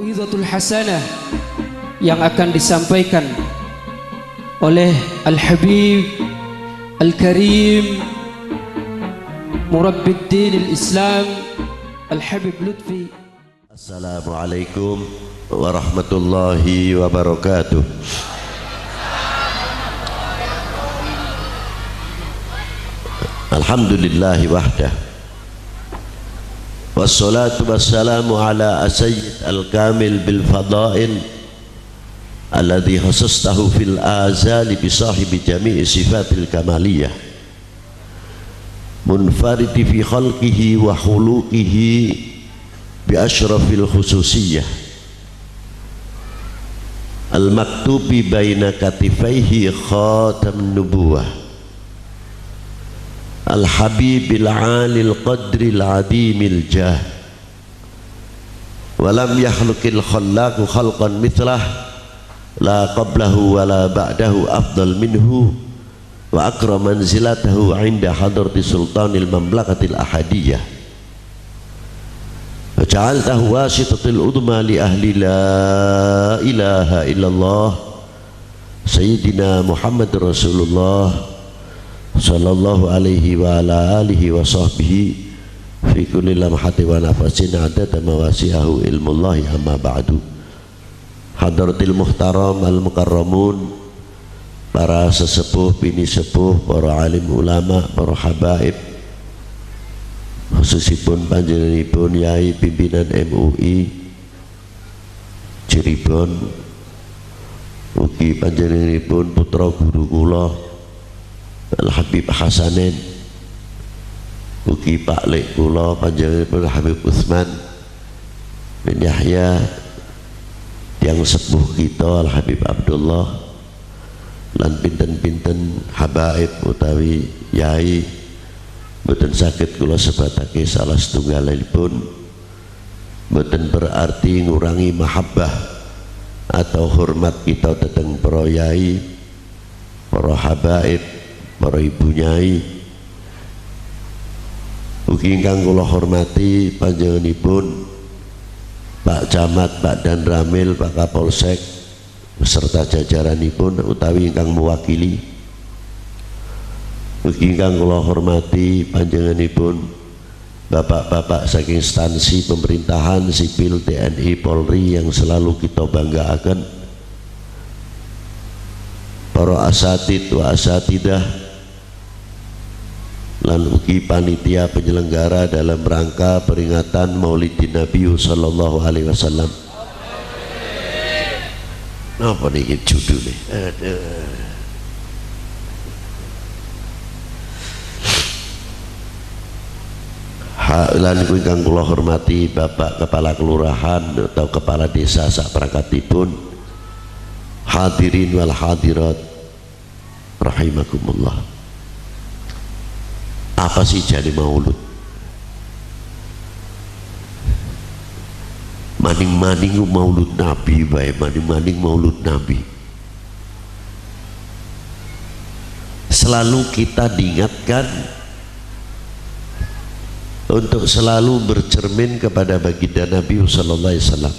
Mau'izatul Hasanah yang akan disampaikan oleh Al-Habib Al-Karim Murabbiddin Al-Islam Al-Habib Lutfi. Assalamualaikum warahmatullahi wabarakatuh. Alhamdulillahi wahdah, wassalatu wassalamu ala sayyid al-kamil bil fadail alladhi khasastahu fil azali bi sahibi jami'i sifatil kamaliyah munfaridi fi khalqihi wa khuluqihi bi ashrafil khususiyah al-maktubi baina katifaihi khatam nubuwah al-habibil alil qadril adimil jah walam yakhluqil khallaqu khalqan mithlah la qablahu wa la ba'dahu afdal minhu wa akram manzilatahu inda hadrati sultanil mamlakatil ahadiyah wa ja'altahu wasitatil udma li ahli la ilaha illallah sayyidina Muhammad Rasulullah sallallahu alaihi wa ala alihi wa sahbihi fi kulli lamhati wa nafasin adada mawasi'ahu ilmullahi amma ba'du. Hadratil muhtaram al-mukarramun, para sesepuh, bini sepuh, para alim ulama, para habaib, khususipun panjenenganipun Yai pimpinan MUI Cirebon, ugi panjenenganipun putra guru kula Al-Habib Hasanin, ugi Pak Lek kula panjenenganipun Habib Utsman bin Yahya, yang sepuh kita Al-Habib Abdullah, lan pinten-pinten habaib utawi yai mboten saged kula sebatake salah setunggalipun, mboten berarti ngurangi mahabbah atau hormat kita dhateng para yai, para habaib, para ibu nyai. Ugi ingkang kula hormati panjenenganipun Pak Camat, Pak Dan Ramil, Pak Kapolsek beserta jajaranipun utawi ingkang mewakili. Ugi ingkang kula hormati panjenenganipun bapak-bapak saking instansi pemerintahan sipil TNI Polri yang selalu kita banggakan, para asatid wa asatidah, lan ugi panitia penyelenggara dalam rangka peringatan Maulidin Nabi sallallahu alaihi wasallam. Napa niki judulnya? Lan ingkang kula hormati Bapak Kepala Kelurahan atau Kepala Desa saprangkatipun, hadirin wal hadirat rahimakumullah. Apa sih jadi maulud? Maning-maning maulud Nabi bae, maning-maning maulud Nabi. Selalu kita diingatkan untuk selalu bercermin kepada baginda Nabi sallallahu alaihi wasallam.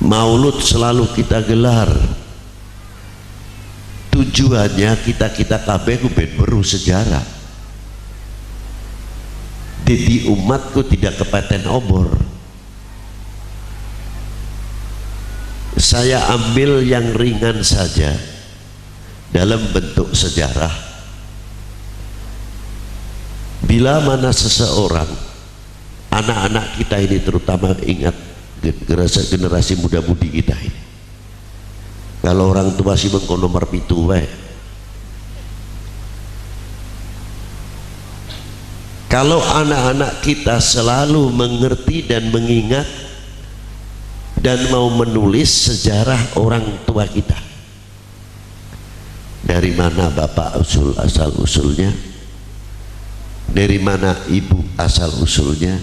Maulud selalu kita gelar, tujuannya kita kabeh ben weruh sejarah. Jadi umatku tidak kepaten obor. Saya ambil yang ringan saja dalam bentuk sejarah. Bila mana seseorang, anak-anak kita ini terutama, ingat generasi muda-mudi kita ini, kalau orang tua sih mengko nomor pitu wae. Kalau anak-anak kita selalu mengerti dan mengingat dan mau menulis sejarah orang tua kita, dari mana bapak asal usulnya, dari mana ibu asal usulnya,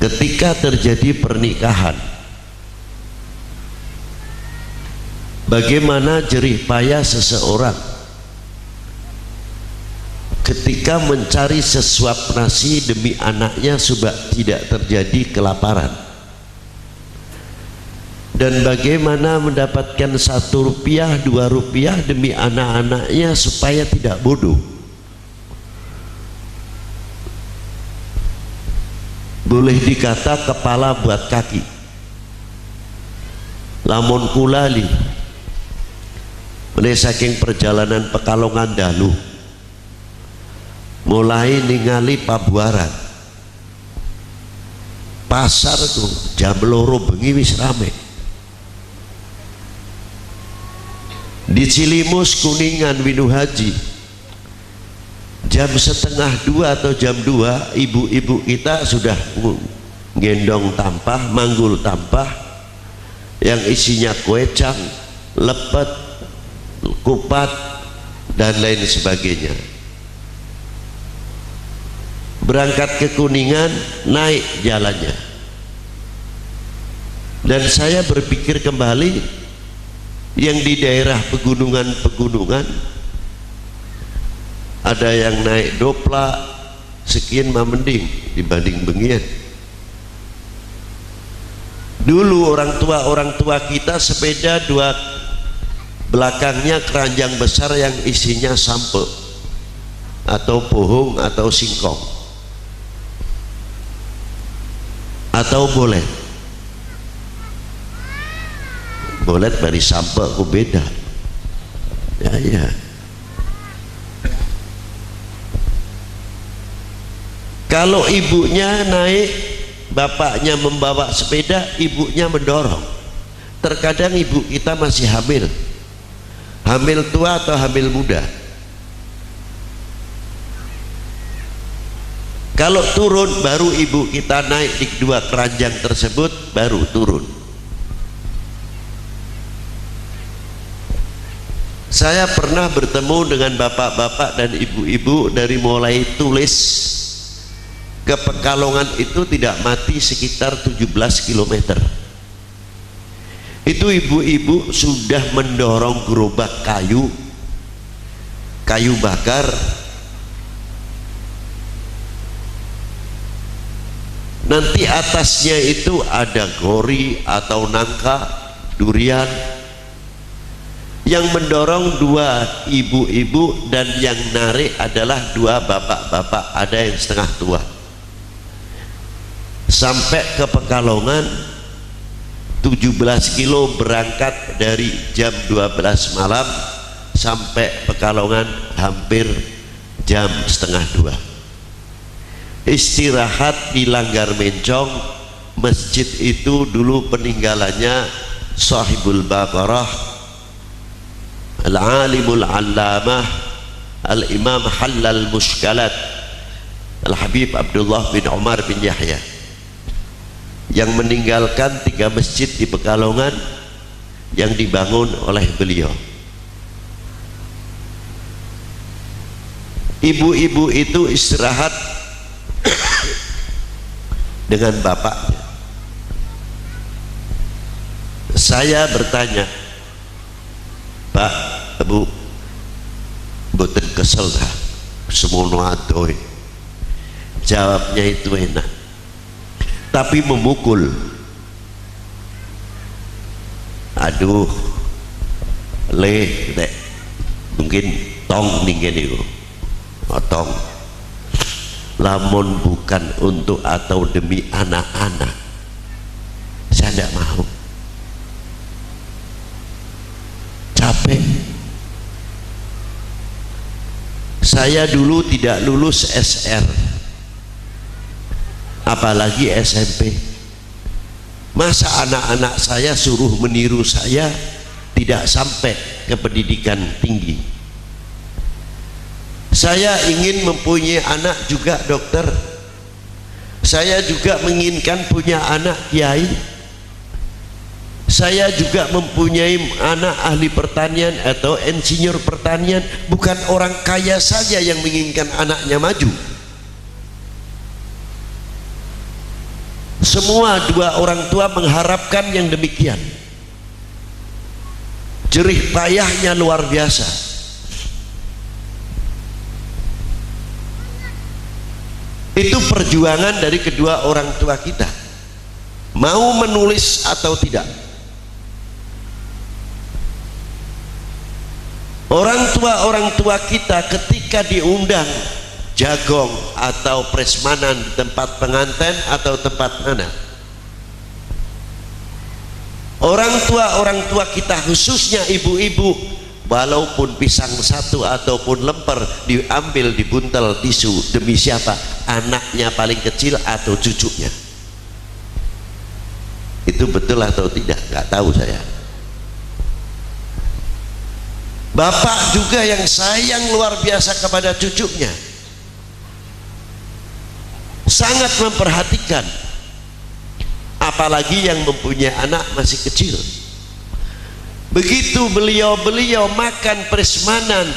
ketika terjadi pernikahan bagaimana jerih payah seseorang ketika mencari sesuap nasi demi anaknya supaya tidak terjadi kelaparan. Dan bagaimana mendapatkan 1 rupiah 2 rupiah demi anak-anaknya supaya tidak bodoh. Boleh dikata kepala buat kaki. Lamun kulali oleh saking perjalanan Pekalongan dahulu, mulai ningali Pabuaran, pasar tuh jam 2 bengi wis rame. Di Cilimus, Kuningan, Winuhaji jam 1:30 atau jam 2 ibu-ibu kita sudah gendong tampah, manggul tampah yang isinya kuecang, lepet, kupat dan lain sebagainya. Berangkat ke Kuningan, naik jalannya. Dan saya berpikir kembali, yang di daerah pegunungan-pegunungan ada yang naik dopla sekian mah mending dibanding bengian. Dulu orang tua kita sepeda 2 belakangnya keranjang besar yang isinya sampe atau pohong atau singkong atau bolet dari sampe ku beda ya. Kalau ibunya naik, bapaknya membawa sepeda, ibunya mendorong. Terkadang ibu kita masih hamil tua atau hamil muda. Kalau turun baru ibu kita naik di 2 keranjang tersebut, baru turun. Saya pernah bertemu dengan bapak-bapak dan ibu-ibu dari mulai tulis ke Pekalongan itu tidak mati sekitar 17 km. Itu ibu-ibu sudah mendorong gerobak kayu bakar, nanti atasnya itu ada gori atau nangka, durian. Yang mendorong 2 ibu-ibu dan yang narik adalah 2 bapak-bapak, ada yang setengah tua. Sampai ke Pekalongan 17 kilo, berangkat dari jam 12 malam sampai Pekalongan hampir jam 1:30. Istirahat di Langgar Mencong. Masjid itu dulu peninggalannya Sahibul Baqarah, Al-Alimul Allamah, Al-Imam Halal Mushkalat, Al-Habib Abdullah bin Umar bin Yahya, yang meninggalkan 3 masjid di Pekalongan yang dibangun oleh beliau. Ibu-ibu itu istirahat dengan bapaknya. Saya bertanya, Pak, Bu, boten kesel dah semono adoh. Jawabnya itu enak, tapi memukul. Aduh, dek, mungkin tong ningen itu, tong. Lamun bukan untuk atau demi anak-anak, saya tidak mau. Capek. Saya dulu tidak lulus SR, apalagi SMP. Masa anak-anak saya suruh meniru saya, tidak sampai ke pendidikan tinggi. Saya ingin mempunyai anak juga dokter. Saya juga menginginkan punya anak kiai. Saya juga mempunyai anak ahli pertanian atau insinyur pertanian. Bukan orang kaya saja yang menginginkan anaknya maju. Semua 2 orang tua mengharapkan yang demikian. Jerih payahnya luar biasa. Itu perjuangan dari kedua orang tua kita, mau menulis atau tidak. Orang tua kita ketika diundang jagong atau presmanan di tempat pengantin atau tempat mana, orang tua kita khususnya ibu-ibu, walaupun pisang satu ataupun lemper diambil, dibuntel tisu, demi siapa? Anaknya paling kecil atau cucunya. Itu betul atau tidak? Nggak tahu saya. Bapak juga yang sayang luar biasa kepada cucunya, sangat memperhatikan, apalagi yang mempunyai anak masih kecil. Begitu beliau makan prasmanan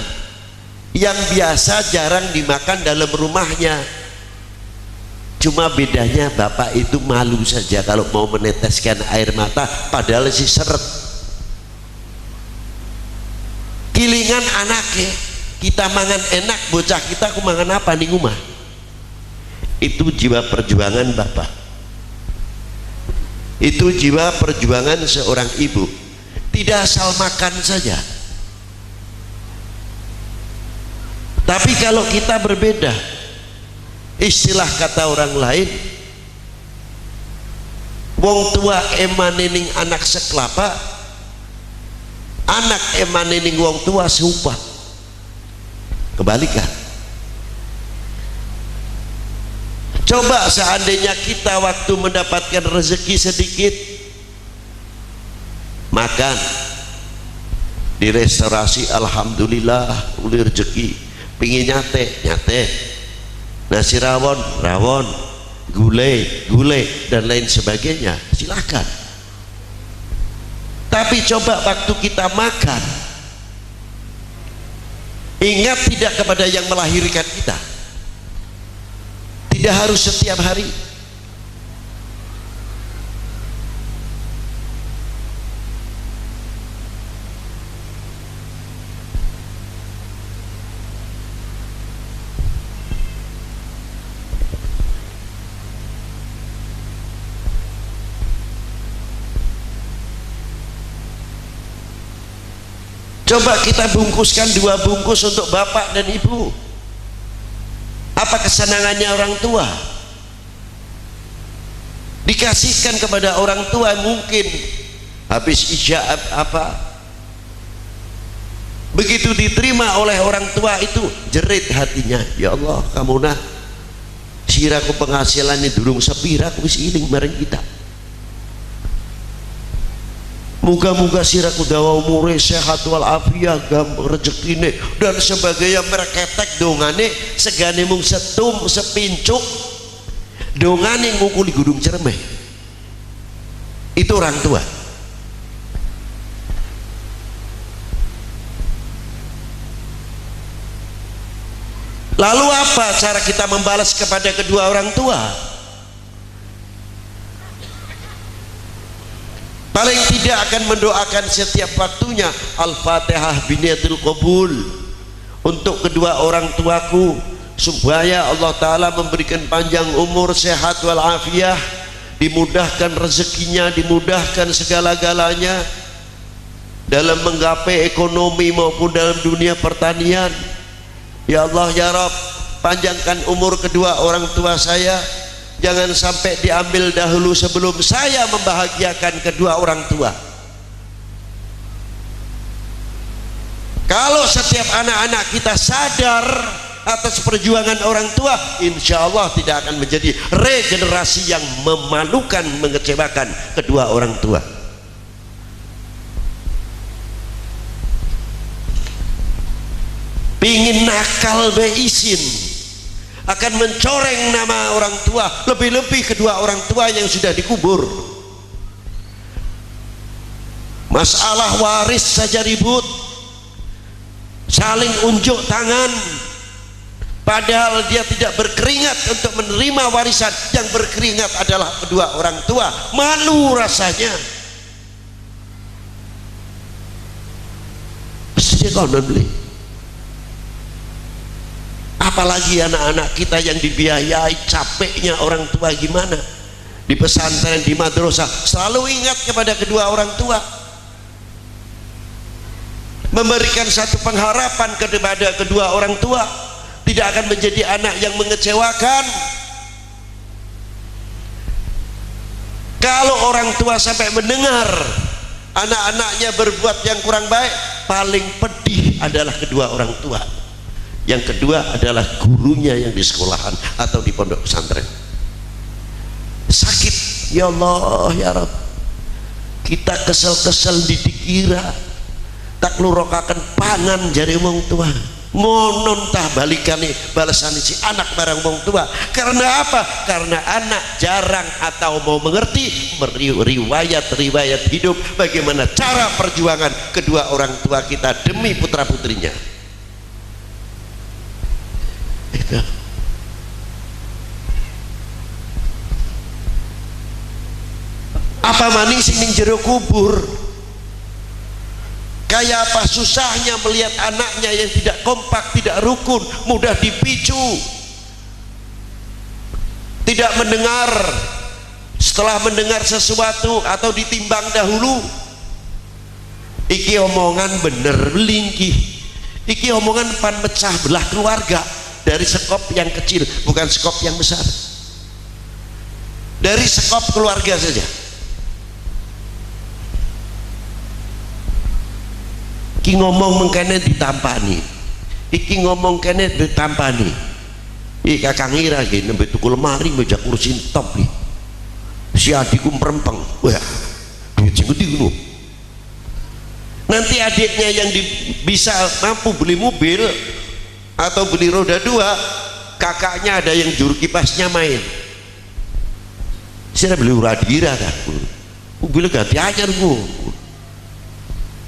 yang biasa jarang dimakan dalam rumahnya, cuma bedanya bapak itu malu saja kalau mau meneteskan air mata, padahal si seret. Kilingan anaknya, kita mangan enak, bocah kita aku mangan apa nih rumah. Itu jiwa perjuangan bapak, itu jiwa perjuangan seorang ibu. Tidak asal makan saja. Tapi kalau kita berbeda, istilah kata orang lain, wong tua emanening anak sekelapa, anak emanening wong tua seupah. Kebalikan. Coba seandainya kita waktu mendapatkan rezeki sedikit, makan di restorasi, alhamdulillah uli rezeki, pingin nyate, nasi rawon, gulai dan lain sebagainya, silakan. Tapi coba waktu kita makan, ingat tidak kepada yang melahirkan kita. Tidak harus setiap hari. Coba kita bungkuskan 2 bungkus untuk bapak dan ibu. Apa kesenangannya orang tua? Dikasihkan kepada orang tua, mungkin habis isya apa, begitu diterima oleh orang tua itu jerit hatinya, ya Allah kamu nah siraku penghasilan ini durung sepira wis iling bareng kita. Muga-muga siraku dawa umure sehat walafiat, rezekine dan sebagainya. Mereketek dongane segane mung setum sepincuk, dongane ngukuli gudung cermeh. Itu orang tua. Lalu apa cara kita membalas kepada kedua orang tua? Paling tidak akan mendoakan setiap waktunya Al-Fatihah biniatul qabul untuk kedua orang tuaku, supaya Allah Ta'ala memberikan panjang umur, sehat walafiat, dimudahkan rezekinya, dimudahkan segala-galanya dalam menggapai ekonomi maupun dalam dunia pertanian. Ya Allah ya Rabb, panjangkan umur kedua orang tua saya, jangan sampai diambil dahulu sebelum saya membahagiakan kedua orang tua. Kalau setiap anak-anak kita sadar atas perjuangan orang tua, insya Allah tidak akan menjadi regenerasi yang memalukan, mengecewakan kedua orang tua. Pingin nakal be izin, akan mencoreng nama orang tua, lebih-lebih kedua orang tua yang sudah dikubur. Masalah waris saja ribut, saling unjuk tangan, padahal dia tidak berkeringat untuk menerima warisan. Yang berkeringat adalah kedua orang tua. Malu rasanya. Apa apalagi anak-anak kita yang dibiayai, capeknya orang tua gimana. Di pesantren, di madrasah selalu ingat kepada kedua orang tua, memberikan satu pengharapan kepada kedua orang tua, tidak akan menjadi anak yang mengecewakan. Kalau orang tua sampai mendengar anak-anaknya berbuat yang kurang baik, paling pedih adalah kedua orang tua. Yang kedua adalah gurunya yang di sekolahan atau di pondok pesantren. Sakit, ya Allah ya Rabb, kita kesel-kesel dikira tak lurokakan pangan jari wong tua, ngonon tah balikane balasan si anak barang wong tua. Karena apa? Karena anak jarang atau mau mengerti riwayat hidup, bagaimana cara perjuangan kedua orang tua kita demi putra putrinya. Apa maning sing ning jero kubur, kayak apa susahnya melihat anaknya yang tidak kompak, tidak rukun, mudah dipicu, tidak mendengar, setelah mendengar sesuatu atau ditimbang dahulu, iki omongan bener lingkih, iki omongan pan mecah belah keluarga dari sekop yang kecil, bukan sekop yang besar, dari sekop keluarga saja. Iki ngomong mengkene ditampani, iki ngomong kene ditampani. Iki kakang ira iki nembe tuku lemari meja kursi top nih. Si adikku merempeng, wah duit sing gede ngono. Nanti adiknya yang bisa mampu beli mobil atau beli roda 2, kakaknya ada yang juru kipasnya main. Saya beli radira kan, mobil ganti anyar gua.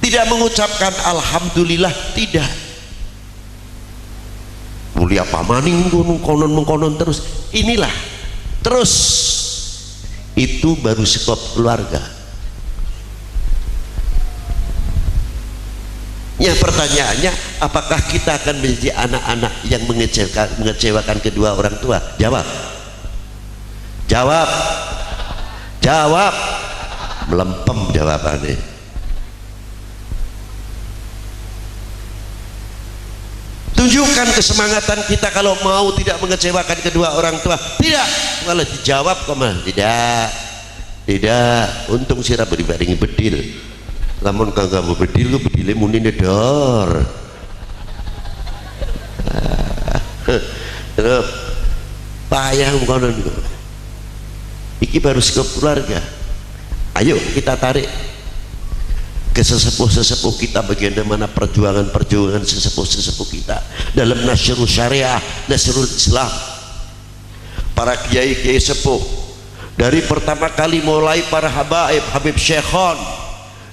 Tidak mengucapkan alhamdulillah, tidak. Mulia pamaning konon mengkonon terus. Inilah terus, itu baru sekop keluarga. Ya, pertanyaannya, apakah kita akan menjadi anak-anak yang mengecewakan kedua orang tua? Jawab, jawab, jawab. Melempem jawabannya. Tunjukkan kesemangatan kita kalau mau tidak mengecewakan kedua orang tua. Tidak, kalau dijawab kemana? Tidak, tidak. Untung sirah beri-beringi bedil. Lamun kagak mau bedil, lu bedilnya muni nedor. Terus payah konon. Iki baru sekop keluarga. Ayo kita tarik ke sesepuh-sesepuh kita, bagaimana perjuangan sesepuh-sesepuh kita dalam nasrul syariah, nasrul Islam. Para kiai-kiai sepuh dari pertama kali mulai para habaib, Habib Syekhon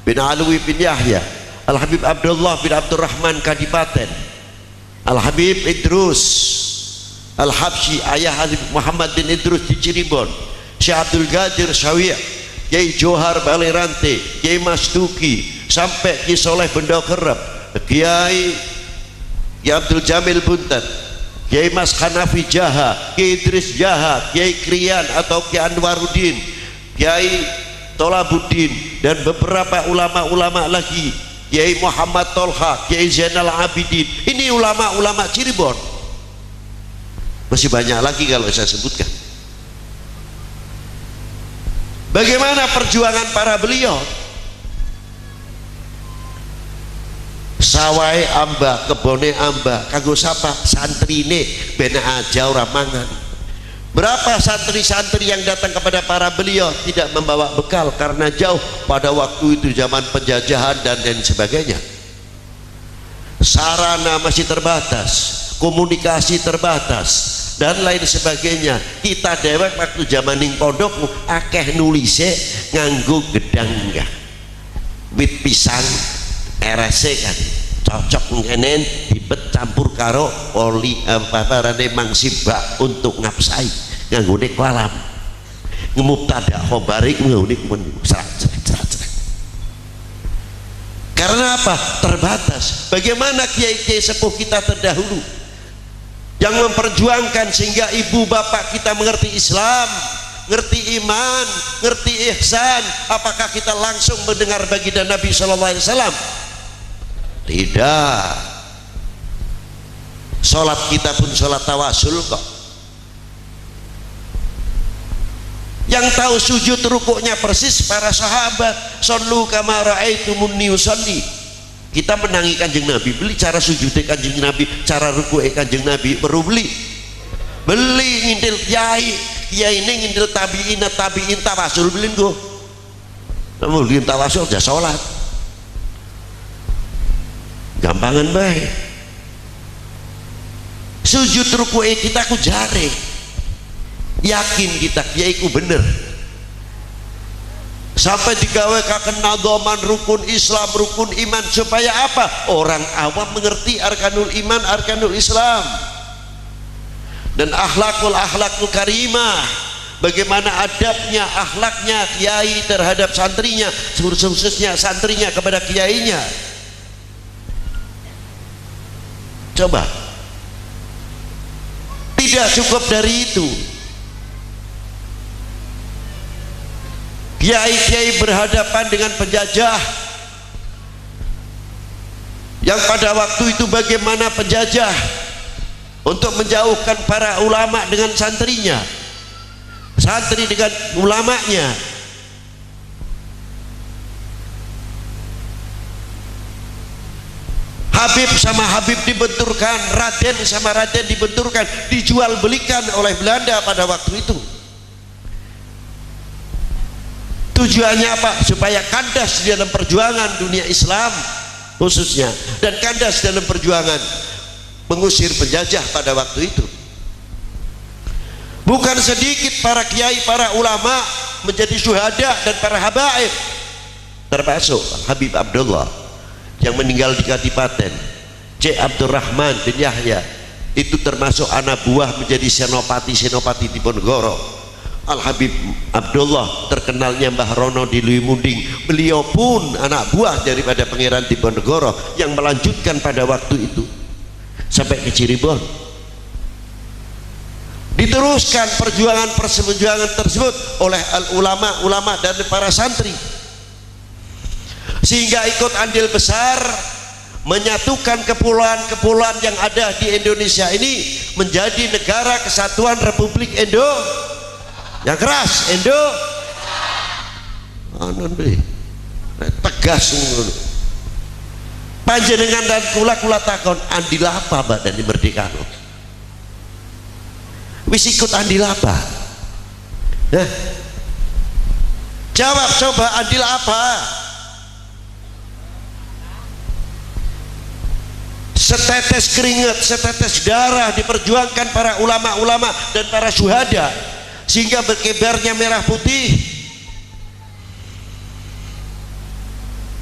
bin Alwi bin Yahya, Al-Habib Abdullah bin Abdurrahman Kadipaten, Al-Habib Idrus Al-Habsyi, ayah Habib Muhammad bin Idrus di Cirebon, Syekh Abdul Qadir Syawiyah, Kiai Johar Balerante, Kiai Mas Duki, sampai Kiai Soleh Benda Kerep, Kiai Abdul Jamil Buntan, Kiai Mas Hanafi Jaha, Kiai Idris Jaha, Kiai Krian atau Kiai Anwaruddin, Kiai Tolabuddin, dan beberapa ulama-ulama lagi, Kiai Muhammad Tolha, Kiai Zainal Abidin. Ini ulama-ulama Cirebon. Masih banyak lagi kalau saya sebutkan. Bagaimana perjuangan para beliau? Sawai amba, kebone amba, kanggo sapa? Santrine bena aja ora mangan. Berapa santri-santri yang datang kepada para beliau tidak membawa bekal karena jauh pada waktu itu, zaman penjajahan dan lain sebagainya. Sarana masih terbatas, komunikasi terbatas, dan lain sebagainya. Kita dewek waktu zaman ning pondok akeh nulise nganggo gedang ya, wit pisang erase kan cocok ngenen dibet campur karo oli apa-apane mangsibak untuk ngapsai nganggone kolam ngemubtada khobarik nganggone karena apa? Terbatas. Bagaimana kiai-kiai sepuh kita terdahulu yang memperjuangkan sehingga ibu bapak kita mengerti Islam, ngerti iman, ngerti ihsan. Apakah kita langsung mendengar baginda Nabi SAW? Tidak. Sholat kita pun sholat tawasul kok. Yang tahu sujud rukuknya persis para sahabat. Sallu kama ra'aitumuni usolli. Kita menangi kanjeng Nabi, beli cara sujudnya kanjeng Nabi, cara rukuknya kanjeng Nabi, perlu beli ngintil kiai ini ngintil tabiin tawasul beliin go. Namun beliin tawasul aja sholat gampangan baik. Sujud rukuknya kita ku jare, yakin kita kiai ku bener, sampai digawe kaken nadoman rukun Islam, rukun iman, supaya apa? Orang awam mengerti arkanul iman, arkanul Islam, dan akhlakul karimah. Bagaimana adabnya, akhlaknya kiai terhadap santrinya, khususnya santrinya kepada kiainya. Coba, tidak cukup dari itu. Kiai-kiai berhadapan dengan penjajah, yang pada waktu itu bagaimana penjajah untuk menjauhkan para ulama dengan santrinya, santri dengan ulamanya. Habib sama Habib dibenturkan, Raden sama Raden dibenturkan, dijual belikan oleh Belanda pada waktu itu. Tujuannya apa? Supaya kandas di dalam perjuangan dunia Islam khususnya, dan kandas dalam perjuangan mengusir penjajah pada waktu itu. Bukan sedikit para kiai, para ulama menjadi syuhada dan para habaib, termasuk Habib Abdullah yang meninggal di Kadipaten, Syekh Abdurrahman bin Yahya, itu termasuk anak buah menjadi senopati Diponegoro. Al Habib Abdullah terkenalnya Mbah Rono di Luimunding, beliau pun anak buah daripada Pangeran Diponegoro yang melanjutkan pada waktu itu sampai ke Cirebon. Diteruskan perjuangan tersebut oleh ulama dan para santri, sehingga ikut andil besar menyatukan kepulauan-kepulauan yang ada di Indonesia ini menjadi negara kesatuan Republik yang keras tegas. Panjenengan dan kula takon andil apa badan di merdekano? Wis ikut andil apa? Jawab coba, andil apa? Setetes keringat, setetes darah diperjuangkan para ulama-ulama dan para syuhada sehingga berkibarnya merah putih.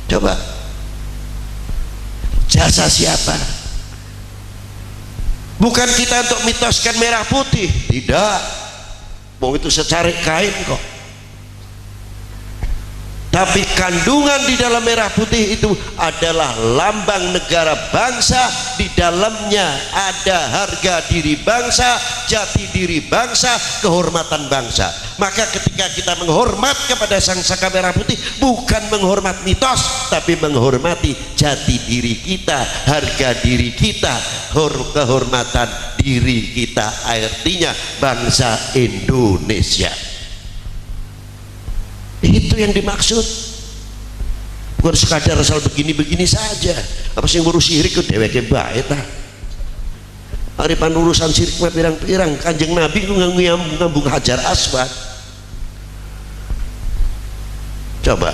Coba, jasa siapa? Bukan kita untuk mitoskan merah putih, tidak. Mau itu secarik kain kok. Tapi kandungan di dalam merah putih itu adalah lambang negara bangsa. Di dalamnya ada harga diri bangsa, jati diri bangsa, kehormatan bangsa. Maka ketika kita menghormat kepada sang saka merah putih, bukan menghormat mitos, tapi menghormati jati diri kita, harga diri kita, kehormatan diri kita, artinya bangsa Indonesia. Itu yang dimaksud, bukan sekadar asal begini-begini saja. Apa sih ngurus syirik ke dheweke bae ta? Haripan urusan syirik mah pirang-pirang. Kanjeng Nabi ku ngambung Hajar Aswad. Coba,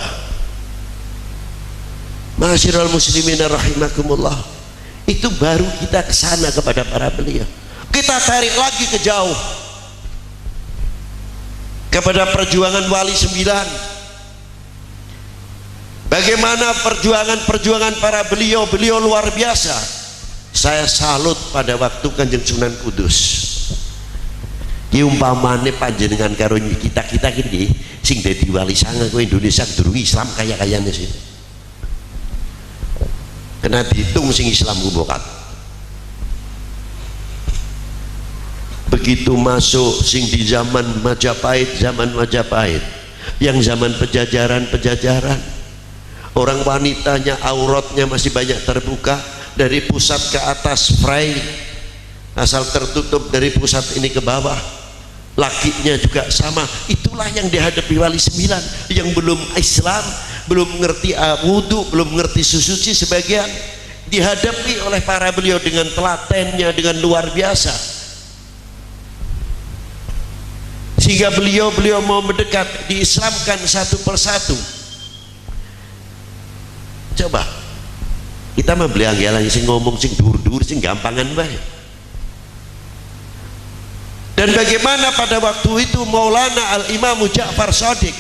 Ma'asyiral muslimin rahimakumullah, itu baru kita kesana kepada para beliau. Kita tarik lagi ke jauh kepada perjuangan Wali Sembilan. Bagaimana perjuangan para beliau luar biasa. Saya salut pada waktu Kanjeng Sunan Kudus. Ki umpamane panjenengan karo kita gini sing dadi wali sangat Indonesia durung Islam kaya-kayane sih. Kena dihitung sing Islam kubokat. begitu masuk sing di zaman Majapahit, yang zaman penjajaran, orang wanitanya auratnya masih banyak terbuka, dari pusat ke atas fray, asal tertutup dari pusat ini ke bawah, lakinya juga sama. Itulah yang dihadapi wali 9 yang belum Islam, belum mengerti wudu, belum mengerti suci sebagian, dihadapi oleh para beliau dengan telatennya, dengan luar biasa, sehingga beliau mau mendekat, diislamkan satu persatu. Coba kita membeli anggalan sing ngomong sing dur-dur sing gampangan bae. Dan bagaimana pada waktu itu Maulana Al-Imam Ja'far Shadiq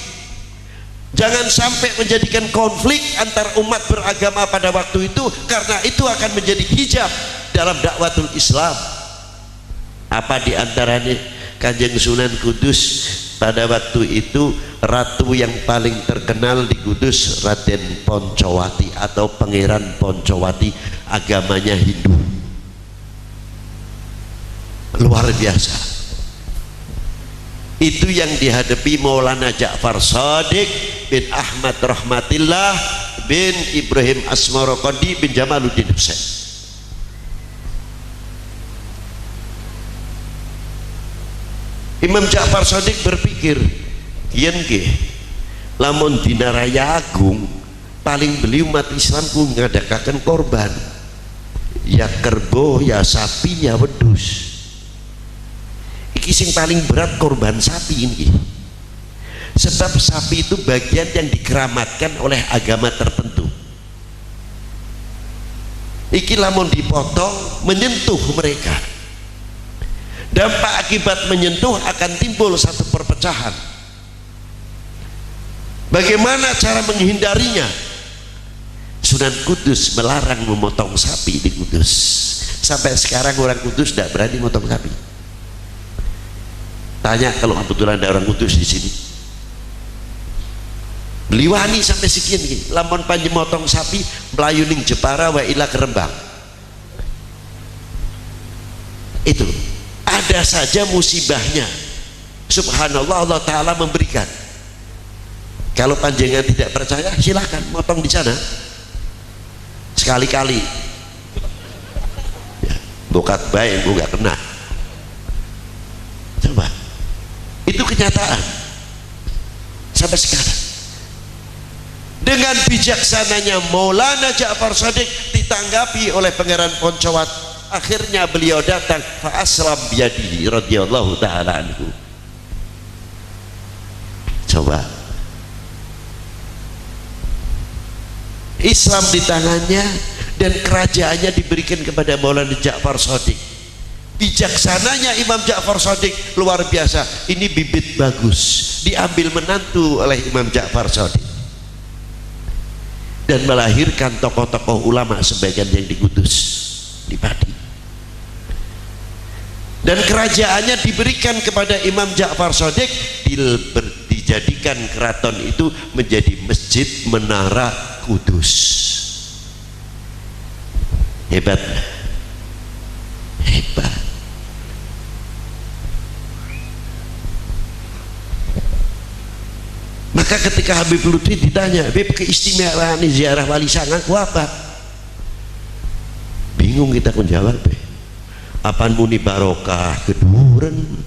jangan sampai menjadikan konflik antar umat beragama pada waktu itu, karena itu akan menjadi hijab dalam dakwatul Islam. Apa diantaranya? Kanjeng Sunan Kudus pada waktu itu, ratu yang paling terkenal di Kudus Raden Poncowati atau Pangeran Poncowati, agamanya Hindu, luar biasa. Itu yang dihadapi Maulana Ja'far Shadiq bin Ahmad Rahmatillah bin Ibrahim Asmarokondi bin Jamaluddin Husain. Imam Ja'far Shadiq berpikir, yen ke lamun dina raya agung paling beli umat Islam ku ngadakaken korban, ya kerbau, ya sapi, ya wedus. Iki sing paling berat korban sapi ini, sebab sapi itu bagian yang dikeramatkan oleh agama tertentu. Iki lamun dipotong menyentuh mereka, dampak akibat menyentuh akan timbul satu perpecahan. Bagaimana cara menghindarinya? Sunan Kudus melarang memotong sapi di Kudus. Sampai sekarang orang Kudus tidak berani memotong sapi. Tanya kalau kebetulan ada orang Kudus di sini, beli wani sampai sekian gini, lamun panjang motong sapi melayu ning Jepara wa ila ke Rembang. Itu ada saja musibahnya. Subhanallah, Allah Ta'ala memberikan. Kalau panjenengan tidak percaya silakan motong di sana sekali-kali ya, bokat baik gue gak kena. Coba, itu kenyataan sampai sekarang. Dengan bijaksananya Maulana Ja'far Shadiq ditanggapi oleh Pangeran Poncowati, akhirnya beliau datang fa aslam biyadihi radhiyallahu ta'ala anhu. Coba, Islam di tangannya dan kerajaannya diberikan kepada Maulana Ja'far Shadiq. Bijaksananya Imam Ja'far Shadiq luar biasa. Ini bibit bagus, diambil menantu oleh Imam Ja'far Shadiq dan melahirkan tokoh-tokoh ulama sebagian yang di Kudus, di Padi. Dan kerajaannya diberikan kepada Imam Ja'far Shadiq, dijadikan keraton itu menjadi Masjid Menara Kudus. Hebat, hebat. Maka ketika Habib Lutfi ditanya, Habib, keistimewaan ziarah Wali Sanga ku apa? Bingung kita pun jawab, apaan muni barokah keduren,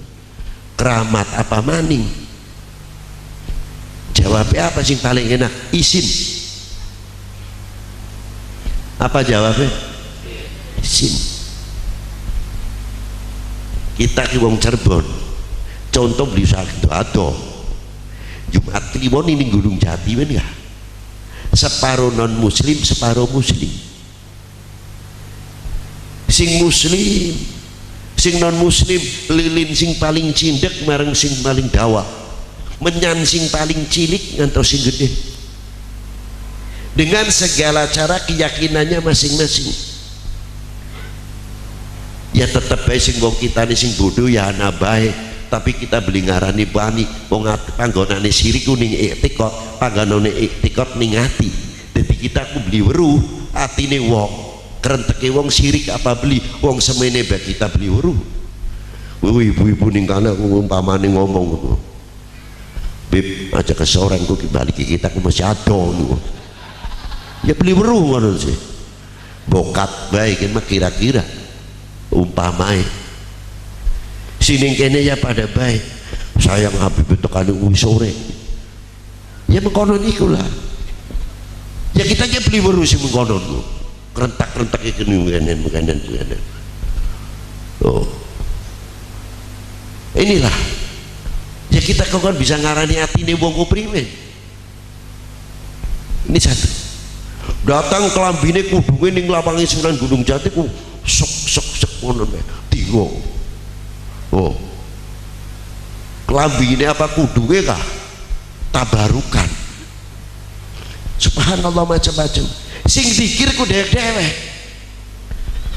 keramat apa maning? Jawabnya apa sing paling enak? Isin. Apa jawabnya? Isin. Kita ki wong Cirebon, contoh beli sakit atau Jumat Kliwon ini Gunung Jati kan ya, separuh non muslim separuh muslim. Sing muslim, sing non muslim lilin sing paling cindek marang sing paling dawa, menyan sing paling cilik ngantos sing gede, dengan segala cara keyakinannya masing-masing. Ya tetap baik sing wong kita nih sing bodoh ya anak baik, tapi kita beli ngarani bani wong panggonane sirik kuning iktikot, panggonane iktikot ning ati. Jadi kita ku beli weruh atine wong, kerenteke wong sirik apa beli wong semene bae kita beli weruh. ibu-ibu ning kana umpamane ngomong Bib aja kesoren ku balik kita ku masih adon ya beli weruh ngono sih bokat baik kan mah kira-kira umpamai sini kene ya pada baik sayang Habib tekan sore ya mengkonon ikulah ya kita aja beli weruh sih mengkonon ku rentak-rentak iki mengkanan oh inilah ya kita kan bisa ngarani atine wong kupriwe ini satu datang kelambine kudunge ning lapange Sunan Gunung Jati ku sok ngono bae dingo oh kelambine apa kudunge kah tabarukan subhanallah macam-macam sing zikir ku dewek-dewek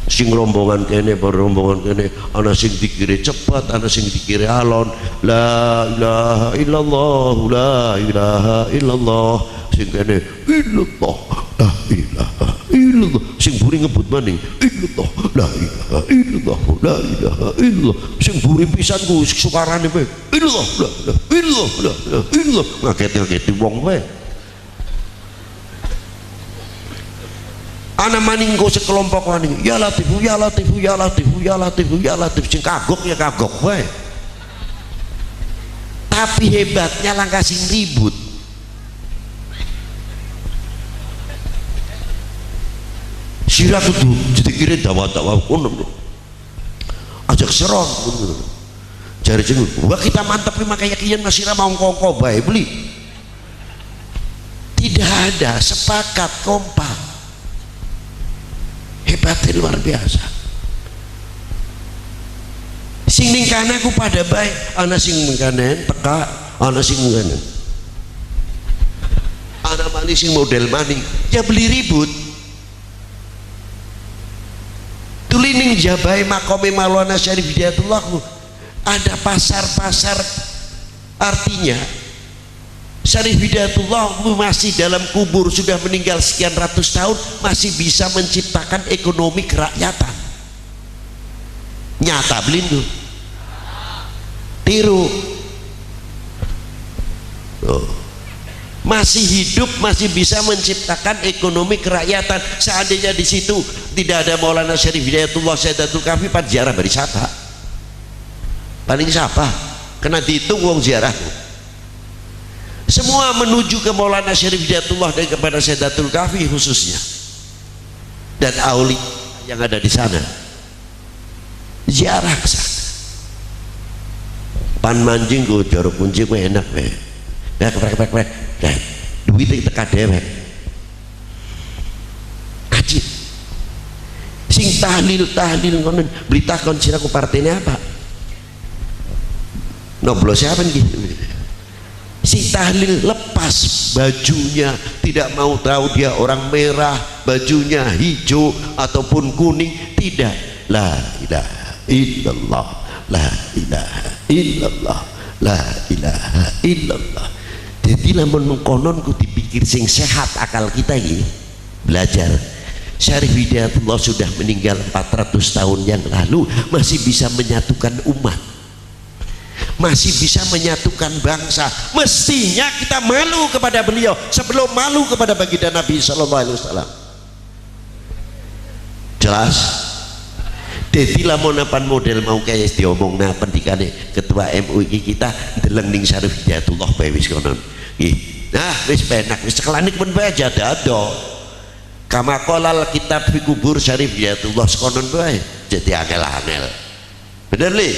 sing rombongan kene rombongan kene ana sing dikire cepat ana sing dikire alon la ilaha illallah la ilaha illallah sing kene illallah la ilaha illallah sing buri ngebut maning illallah la ilaha illallah la ilaha illallah sing buri pisan ku sukarane bae illallah la ilaha illallah la ilaha illallah ngaketi wong bae ana maninggo sekelompok maning ya latifu ya latifu ya latifu ya latifu ya latif sing kagok ya kagok wae tapi hebatnya langkah sing ribut sira kudu dikira dawa-dawa ngono aja keseron jare jeneng wah kita mantep makanya kian masih mau kongko bae beli tidak ada sepakat kompak hebatnya luar biasa sing ning kana ku pada baik ana sing mengkanen teka ana sing mengkanen ana mani sing model maning ya beli ribut tuli ning jabai makome Maulana Syarif Hidayatullah ada pasar-pasar artinya Syarif Hidayatullah masih dalam kubur sudah meninggal sekian ratus tahun masih bisa menciptakan ekonomi kerakyatan nyata belindu tiru oh. Masih hidup masih bisa menciptakan ekonomi kerakyatan seandainya di situ tidak ada Maulana Syarif Hidayatullah Saidatul Kahfi pada ziarah bari siapa paling siapa kena dihitung wong ziarah semua menuju ke Maulana Syarif Hidayatullah dan kepada Saidatul Kahfi khususnya dan auli yang ada di sana ziarah ke sana pan manjing go jorok kunci ku enak we krek duit teka dewek ajib sing tahlil ngono berita kon siraku partainya apa noblos siapa gitu si tahlil lepas bajunya tidak mau tahu dia orang merah bajunya hijau ataupun kuning tidak la ilaha illallah la ilaha illallah la ilaha illallah jadi lamun konon ku dipikir sing sehat akal kita ini belajar Syarif Hidayatullah sudah meninggal 400 tahun yang lalu masih bisa menyatukan umat masih bisa menyatukan bangsa mestinya kita malu kepada beliau sebelum malu kepada baginda Nabi sallallahu alaihi wasallam jelas jadi lamun napan model mau kayak diomongna pendikane ketua MUI kita deleng ning Syarif Hidayatullah bae wis konon nah wis penak wis sekelanik men bae aja dado kama qolal kitab fi kubur Syarif Hidayatullah konon bae jadi angel-angel bener li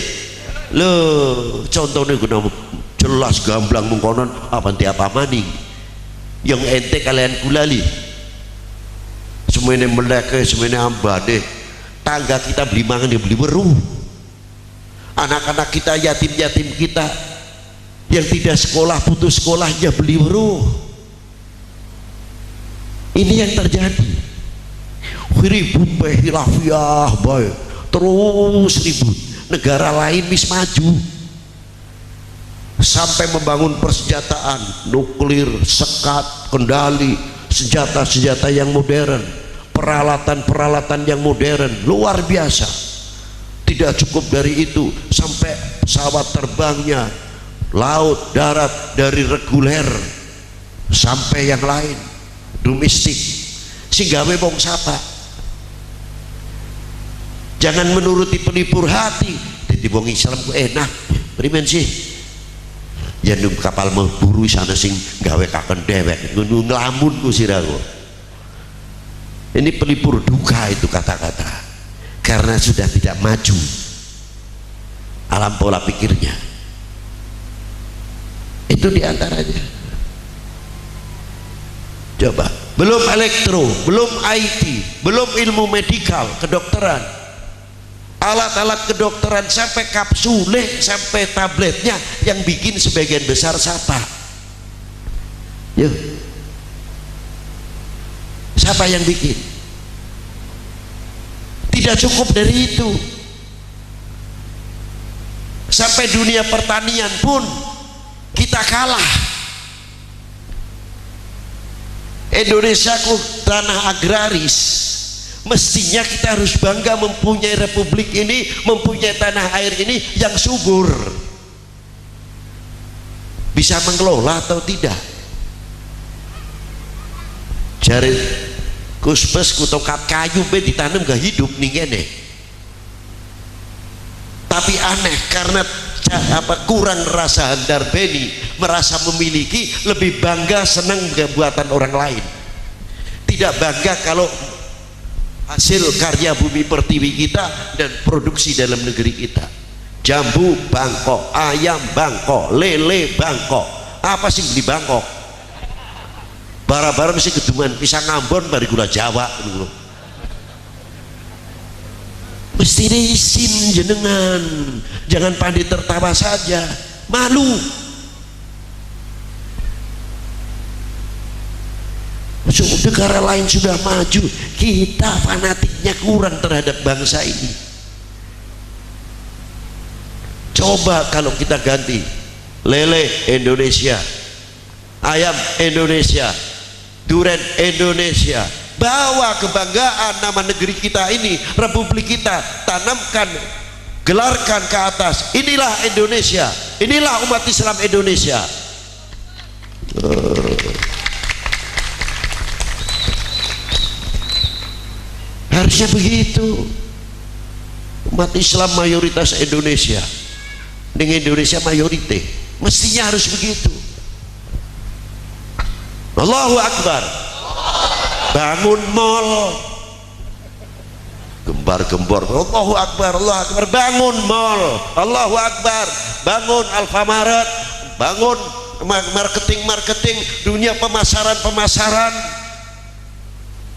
lo contohnya guna jelas gamblang mengkonon apa tiap maning yang ente kalian kulali semuanya meleke semuanya ambade tangga kita beli mangan dia beli beru anak-anak kita yatim-yatim kita yang tidak sekolah putus sekolahnya beli beru ini yang terjadi ribut hilafiah boy terus ribut negara lain wis maju sampai membangun persenjataan nuklir sekat kendali senjata-senjata yang modern peralatan-peralatan yang modern luar biasa Tidak cukup dari itu, sampai pesawat terbangnya laut, darat, dari reguler sampai yang lain domestik, sehingga wong sapa. Jangan menuruti pelipur hati. Jadi wong Islam ku enak primen sih ya, nung kapal memburu sana sing gawe kaken dewek ngelamun ku siraku. Ini pelipur duka itu kata-kata, karena sudah tidak maju alam pola pikirnya. Itu diantaranya. Coba, belum elektro, belum IT, belum ilmu medikal, kedokteran, alat-alat kedokteran, sampai kapsule, sampai tabletnya yang bikin sebagian besar siapa? Yuk, siapa yang bikin? Tidak cukup dari itu, sampai dunia pertanian pun kita kalah. Indonesia ku tanah agraris, mestinya kita harus bangga mempunyai republik ini, mempunyai tanah air ini yang subur. Bisa mengelola atau tidak? Jari kuspes kutokat kayu be ditanam gak hidup nih gini. Tapi aneh, karena kurang rasa handar beni, merasa memiliki, lebih bangga senang buatan orang lain, tidak bangga kalau hasil karya bumi pertiwi kita dan produksi dalam negeri kita. Jambu Bangkok, ayam Bangkok, lele Bangkok, apa sih di Bangkok? Bara-bara mesti keduman pisang Ambon bari gula Jawa dulu. Mesti diisin jenengan, jangan pandai tertawa saja, malu. Negara lain sudah maju, kita fanatiknya kurang terhadap bangsa ini. Coba kalau kita ganti lele Indonesia, ayam Indonesia, durian Indonesia, bawa kebanggaan nama negeri kita ini, republik kita, tanamkan, gelarkan ke atas. Inilah Indonesia, inilah umat Islam Indonesia. Harusnya begitu. Umat Islam mayoritas Indonesia, dengan Indonesia mayoritas, mestinya harus begitu. Allahu Akbar. Bangun mall, gembar-gembor, Allahu Akbar, Allahu Akbar. Bangun mall, Allahu Akbar. Bangun Alfamaret, bangun marketing, dunia pemasaran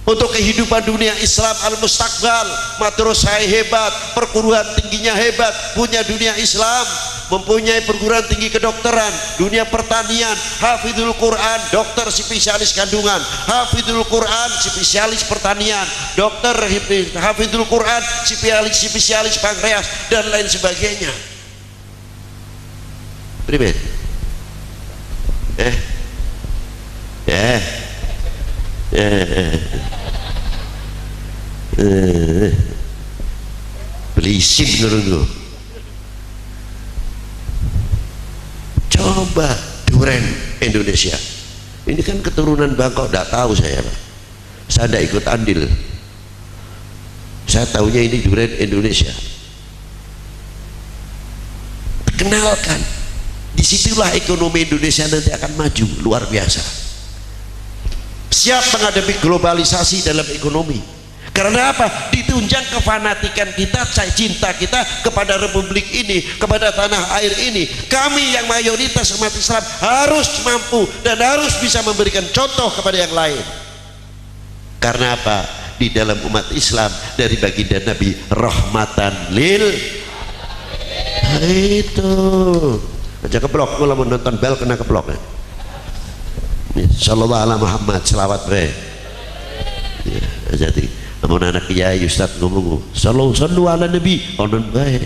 untuk kehidupan dunia Islam al-mustaqbal. Madrasah hebat, perguruan tingginya hebat, punya dunia Islam, mempunyai perguruan tinggi kedokteran, dunia pertanian, hafidhul Quran, dokter spesialis kandungan, hafidhul Quran spesialis pertanian, dokter hafidhul Quran spesialis pankreas, dan lain sebagainya. Primet belisik ngerunggu. Coba durian Indonesia ini kan keturunan Bangkok, tidak tahu saya Pak, saya tidak ikut andil, saya tahunya ini durian Indonesia. Kenalkan, disitulah ekonomi Indonesia nanti akan maju luar biasa. Siap menghadapi globalisasi dalam ekonomi. Karena apa? Ditunjang kefanatikan kita, cinta kita kepada republik ini, kepada tanah air ini. Kami yang mayoritas umat Islam harus mampu dan harus bisa memberikan contoh kepada yang lain. Karena apa? Di dalam umat Islam dari baginda Nabi rahmatan lil. Itu aja keblok, kalau mau nonton bel kena keblok ya. Sallallahu alaihi Muhammad, selawat be. Ya, jadi amun anak kiai ustaz ngomong sallu ala nabi onon bae.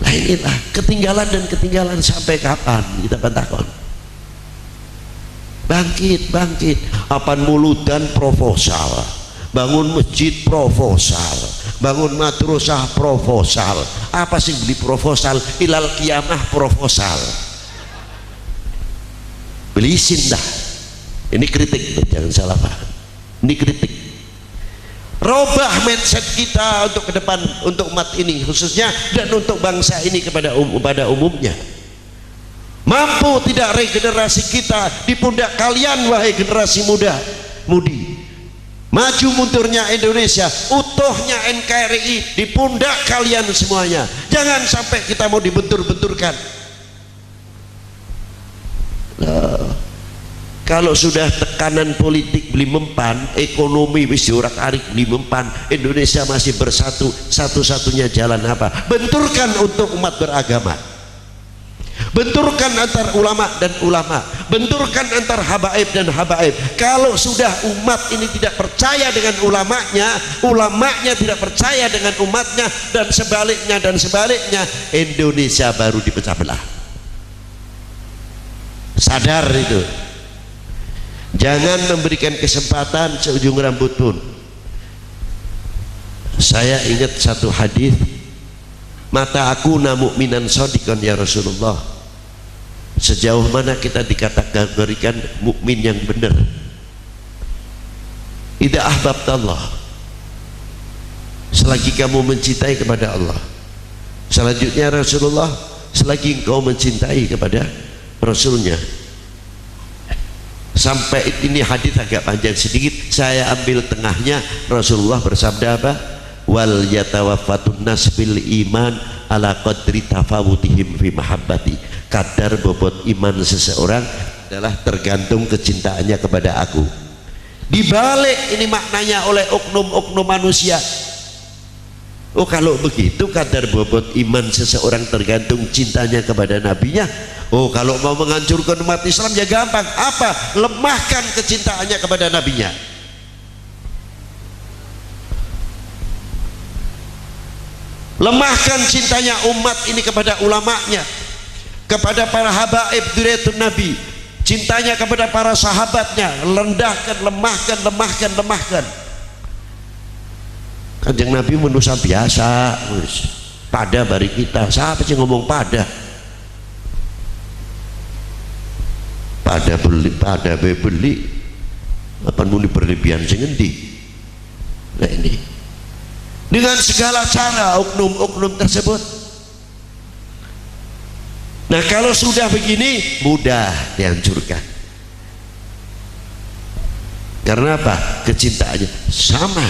Nah inilah ketinggalan sampai kapan kita pentakon. Bangkit apan muludan proposal, bangun masjid proposal, bangun madrasah proposal. Apa sih beli proposal? Ilal kiamah proposal. Beli isin dah. Ini kritik tuh, jangan salah paham. Ini kritik. Robah mindset kita untuk ke depan, untuk umat ini khususnya, dan untuk bangsa ini pada umumnya. Mampu tidak regenerasi kita di pundak kalian, wahai generasi mudi. Maju mundurnya Indonesia, utuhnya NKRI di pundak kalian semuanya. Jangan sampai kita mau dibentur-benturkan. Kalau sudah tekanan politik beli mempan, ekonomi wis diorak-arik beli mempan, Indonesia masih bersatu, satu-satunya jalan apa? Benturkan untuk umat beragama. Benturkan antar ulama dan ulama, benturkan antar habaib dan habaib. Kalau sudah umat ini tidak percaya dengan ulamanya, ulamanya tidak percaya dengan umatnya, dan sebaliknya, Indonesia baru dipecah belah. Sadar itu. Jangan memberikan kesempatan seujung rambut pun. Saya ingat satu hadis, mata aku na mukminan shadiqan ya Rasulullah. Sejauh mana kita dikategorikan mukmin yang benar? Idza ahbabtallah, selagi kamu mencintai kepada Allah. Selanjutnya Rasulullah, selagi engkau mencintai kepada Rasulnya. Sampai ini hadis agak panjang sedikit, saya ambil tengahnya. Rasulullah bersabda apa? Wal yatawaffatun nas bil iman ala qadri tafawutihim fi mahabbati. Kadar bobot iman seseorang adalah tergantung kecintaannya kepada aku. Dibalik ini maknanya oleh oknum-oknum manusia. Oh, kalau begitu kadar bobot iman seseorang tergantung cintanya kepada nabinya. Oh, kalau mau menghancurkan umat Islam ya gampang. Apa? Lemahkan kecintaannya kepada nabinya. Lemahkan cintanya umat ini kepada ulamanya, kepada para habaib dzurriyyatun nabi, cintanya kepada para sahabatnya. Rendahkan, lemahkan. Kanjeng Nabi manusia biasa, pada bari kita. Siapa sih ngomong pada? Pada beli apa nuli berlebihan sing endi? Nah ini dengan segala cara oknum-oknum tersebut. Nah kalau sudah begini mudah dihancurkan. Karena apa? Kecintaannya sama.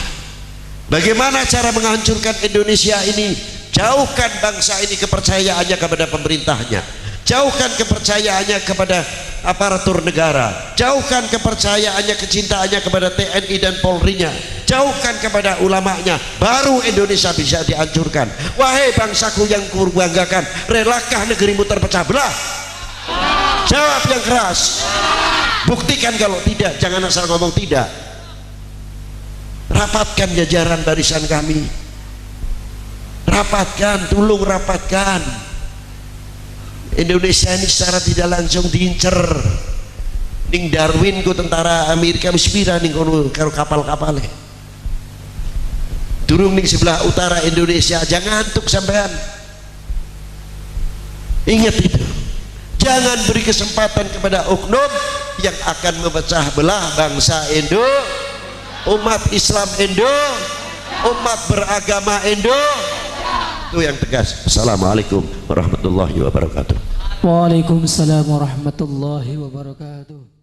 Bagaimana cara menghancurkan Indonesia ini? Jauhkan bangsa ini kepercayaannya kepada pemerintahnya, jauhkan kepercayaannya kepada aparatur negara, jauhkan kepercayaannya, kecintaannya kepada TNI dan Polri-nya, jauhkan kepada ulamanya. Baru Indonesia bisa dihancurkan. Wahai bangsaku yang kubanggakan, relakah negerimu terpecah belah? Jawab yang keras. Buktikan kalau tidak, jangan asal ngomong tidak. Rapatkan jajaran barisan kami, rapatkan, tolong rapatkan. Indonesia ini secara tidak langsung diincer. Ning Darwin ku tentara Amerika wis pira ning kono karo kapal-kapale. Durung ning sebelah utara Indonesia, jangan ngantuk sampean. Ingat itu. Jangan beri kesempatan kepada oknum yang akan memecah belah bangsa Indo, umat Islam Indo, umat beragama Indo. Itu yang tegas. Assalamualaikum warahmatullahi wabarakatuh. Waalaikumsalam warahmatullahi wabarakatuh.